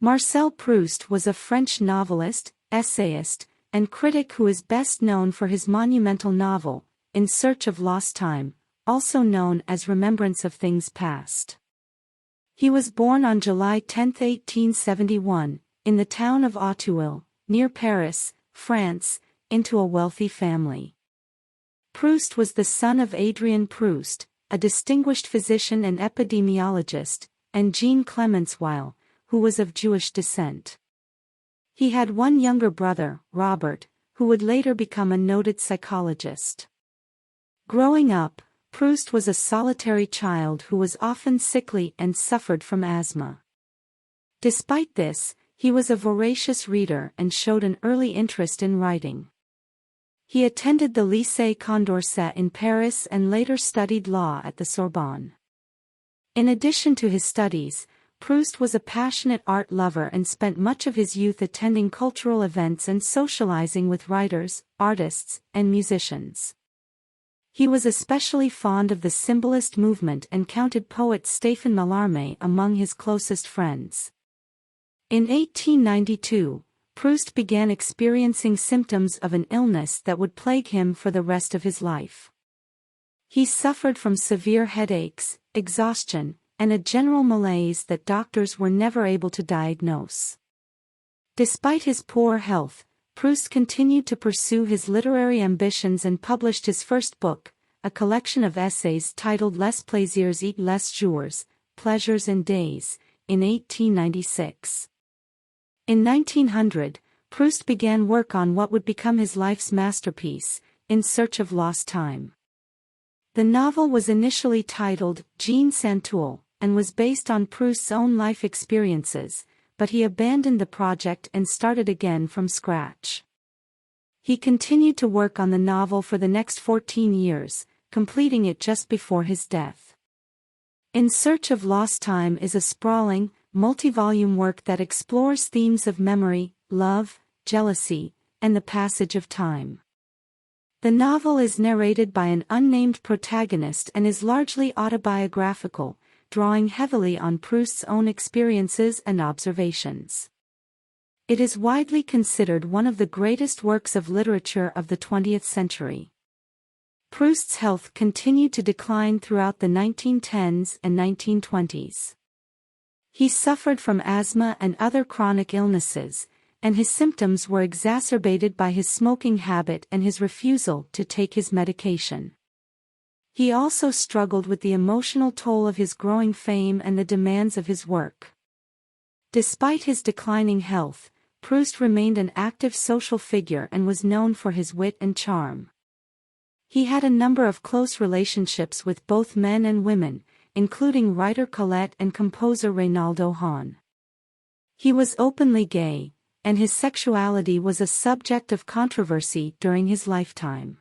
Marcel Proust was a French novelist, essayist, and critic who is best known for his monumental novel, In Search of Lost Time, also known as Remembrance of Things Past. He was born on July 10, 1871, in the town of Auteuil, near Paris, France, into a wealthy family. Proust was the son of Adrien Proust, a distinguished physician and epidemiologist, and Jean Clemence Weil, who was of Jewish descent. He had one younger brother, Robert, who would later become a noted psychologist. Growing up, Proust was a solitary child who was often sickly and suffered from asthma. Despite this, he was a voracious reader and showed an early interest in writing. He attended the Lycée Condorcet in Paris and later studied law at the Sorbonne. In addition to his studies, Proust was a passionate art lover and spent much of his youth attending cultural events and socializing with writers, artists, and musicians. He was especially fond of the symbolist movement and counted poet Stéphane Mallarmé among his closest friends. In 1892, Proust began experiencing symptoms of an illness that would plague him for the rest of his life. He suffered from severe headaches, exhaustion, and a general malaise that doctors were never able to diagnose. Despite his poor health, Proust continued to pursue his literary ambitions and published his first book, a collection of essays titled Les Plaisirs et les Jours, Pleasures and Days, in 1896. In 1900, Proust began work on what would become his life's masterpiece, In Search of Lost Time. The novel was initially titled Jean Santoul, and was based on Proust's own life experiences, but he abandoned the project and started again from scratch. He continued to work on the novel for the next 14 years, completing it just before his death. In Search of Lost Time is a sprawling, multi-volume work that explores themes of memory, love, jealousy, and the passage of time. The novel is narrated by an unnamed protagonist and is largely autobiographical, drawing heavily on Proust's own experiences and observations. It is widely considered one of the greatest works of literature of the 20th century. Proust's health continued to decline throughout the 1910s and 1920s. He suffered from asthma and other chronic illnesses, and his symptoms were exacerbated by his smoking habit and his refusal to take his medication. He also struggled with the emotional toll of his growing fame and the demands of his work. Despite his declining health, Proust remained an active social figure and was known for his wit and charm. He had a number of close relationships with both men and women, including writer Colette and composer Reynaldo Hahn. He was openly gay, and his sexuality was a subject of controversy during his lifetime.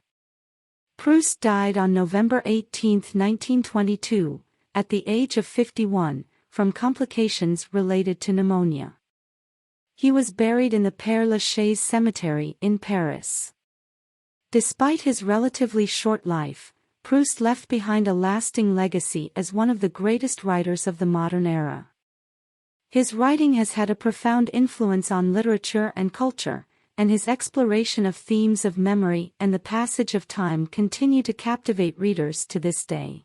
Proust died on November 18, 1922, at the age of 51, from complications related to pneumonia. He was buried in the Père Lachaise cemetery in Paris. Despite his relatively short life, Proust left behind a lasting legacy as one of the greatest writers of the modern era. His writing has had a profound influence on literature and culture, and his exploration of themes of memory and the passage of time continue to captivate readers to this day.